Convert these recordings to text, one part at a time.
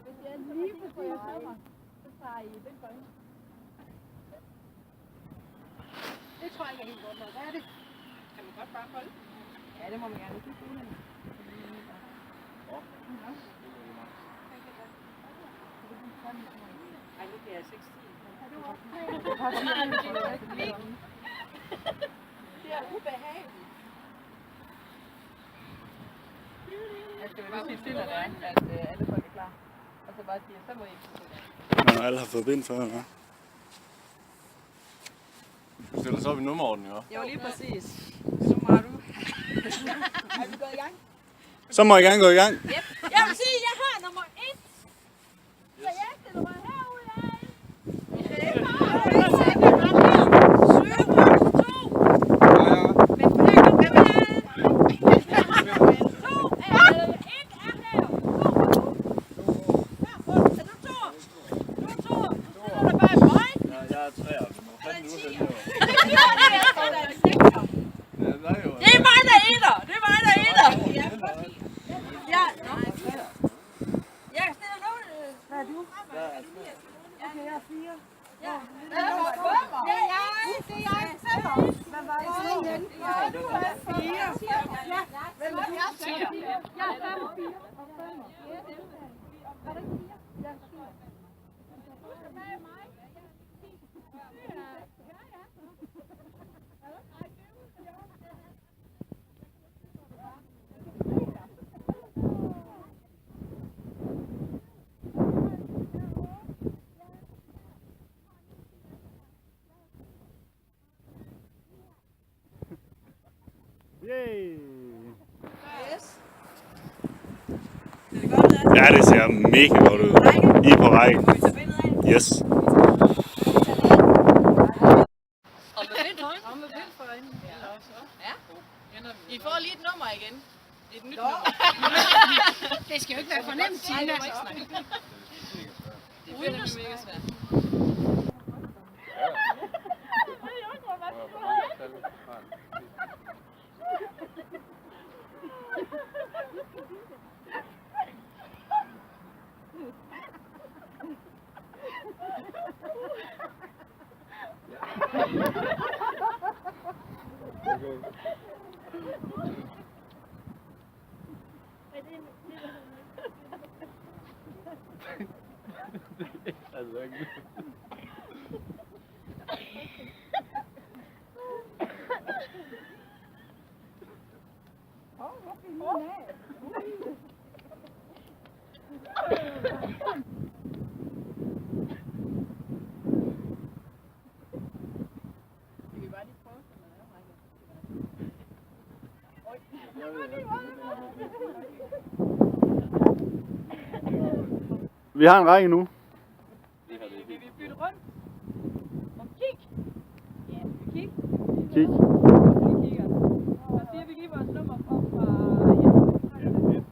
hvis jeg lige får jeg sommer, så tager I den for. Det tror jeg ikke er helt godt nok. Hvad er det? Kan man godt bare holde? Ja, det må man gerne. Det er fint. Ej, nu kan jeg 16. Det er ubehageligt. Jeg skal bare sige til, at alle folk er klar. Og så bare sige, så må I ikke. Nå, alle har fået bind før, hva'? Du stiller så op i nummerorden, jo? Jo, lige præcis. Så må du. Er vi gået i gang? Så må I gerne gå i gang. Yep. Jeg vil sige, at jeg har nummer 1. Så jeg stiller mig herude af. Ja, det ser mega godt ud. I er på række. Yes. I får lige et nummer igen. Et nyt nummer. Det skal jo ikke være fornemt, Tina. Det bliver nemlig mega svært. Vi har en række nu. Vil vi bytte rundt? Og kig! Ja, kig. Kig. Vi kigger. Og siger vi lige vores nummer fra 1,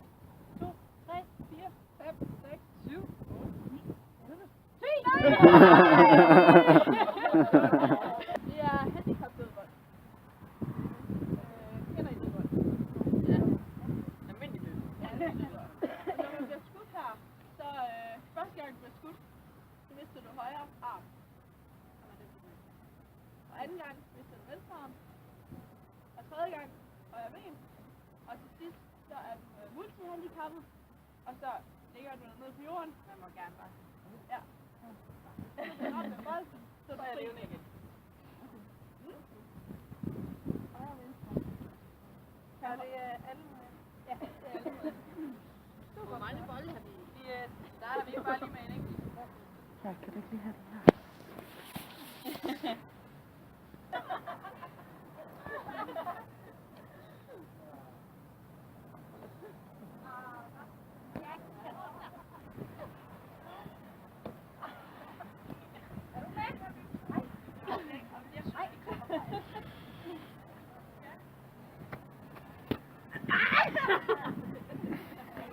2, 3, 4, 5, 6, 7, 8, 9, 11, 10! Det er handicapfodbold. Kender I det godt? Ja. Almindelig løb. Når man bliver skudt her, så første gang du bliver skudt, så mister du højre arm. Og anden gang mister du venstre arm. Og tredje gang højre ben. Og til sidst, så er du multihandicappet. Og så ligger du ned på jorden. Man må gerne bare. Ja. Op med bolden, så er jeg levende igen. Højre og venstre. Kan det alle med? Ja, det er alle med. Hvor mange bolde har vi? Vi starter vi bare lige med en enkelt. Ja, kan du ikke lige have den her?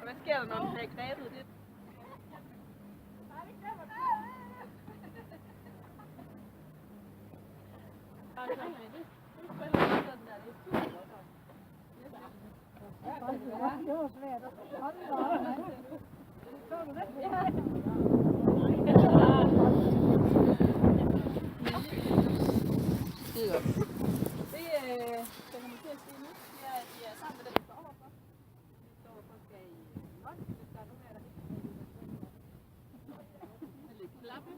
Hvad sker der, når den bliver grebet? Det Det var svært. Hold da op. Skide godt. Det skal komme til at ske nu. Det er, at de er sammen med dem, der står overfor. De står overfor skal i mål, hvis der er nogen af jer, der ikke lidt klappe.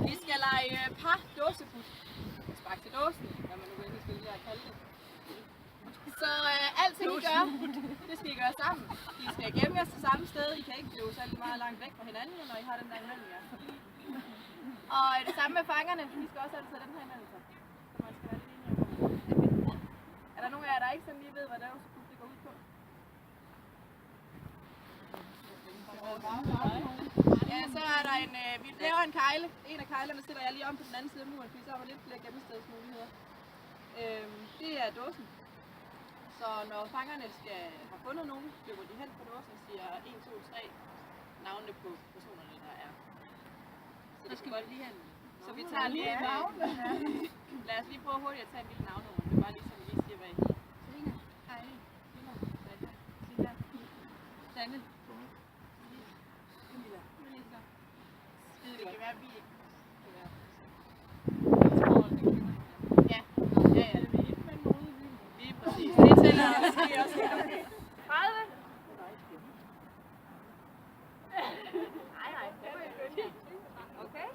Vi skal lege par dåseput. Spark til dåsen, hvad man nu egentlig skal lære at kalde det. Så alting I gør, det skal I gøre sammen. I skal gemme jer til samme sted. I kan ikke blive særlig meget langt væk fra hinanden, når I har den der imellem jer. Og det samme med fangerne. De skal også altid have den her imellem sig. Så man skal være lidt enige om. Er der nogen af jer, der ikke sådan lige ved, hvad dåseput det går ud på? Ja, så er der vi laver en kejle. En af kejlerne sætter jeg lige om på den anden side af muren, fordi så har man lidt flere gemmestedsmuligheder. Det er dåsen. Så når fangerne skal have fundet nogen, løber de hen på dåsen og siger 1, 2, 3 navnene på personerne, der er. Så det skal godt lige hen. Så vi tager lige lad os lige prøve hurtigt at tage en lille navnord. Det er bare lige så vi lige siger, hvad I hedder. Selina, Heidi, Tina, Silla, Sanne. Det kan være, vi ikke kan være. Ja. Lige præcis. Det tæller måske også. 30. Nej. Okay.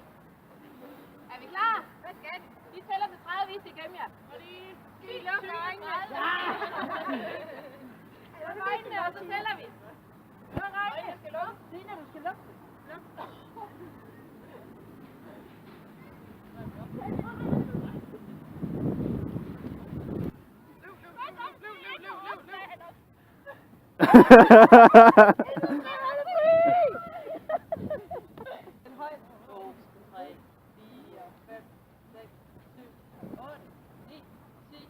Er vi klar? Hvad skal vi? Vi tæller til 30, hvis I gemmer jer. Vi lukker øjnene. Luk øjnene, og så tæller vi. Luk øjnene. Tina, du skal lukke. En høj 2, 3, 4, 5, 6, 7, 8, 9, 10,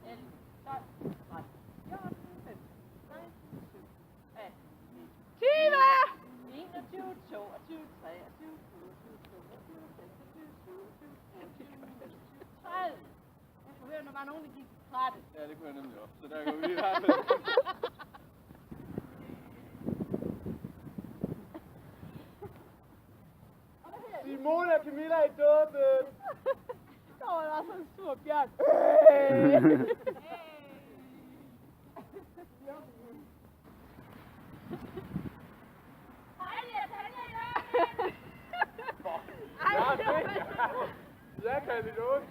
11, 12, 13, 14, 15, 16, 17, 18, 19, 20! 21, 22, 23, 24, 25, 26, 27, 28, 29, 30. Jeg skulle høre, når der var nogen, der gik 30. Ja, det kunne jeg nemlig også. Så der går vi i hvert fald. Simone og Camilla i dåben! Der var der sådan en stor bjørn. Jeg kan det godt.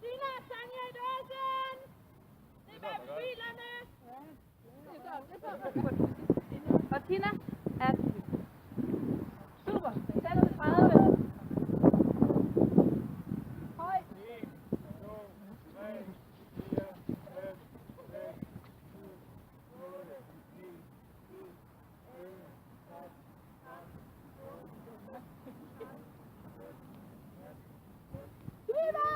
Tina, Tanja i dåsen! Det er bag bilerne! Og Tina er super. Tæller til 30. Høj. 1, 2, 3, 4, 5, 6, 7, 8, 9, 10, 11, 12, 13, 14, 15, 16, 17, 18, 19, 20. Tina!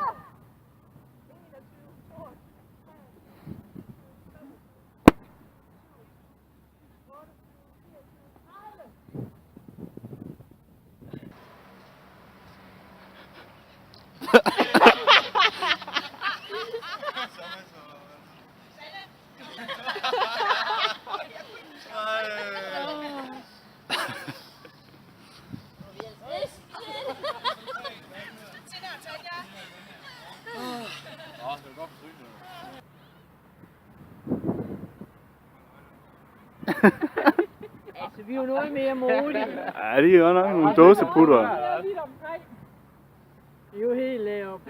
Altså, vi er jo noget mere modige. Ja, de er godt nok nogle dåseputter. Vi er jo helt lavet op.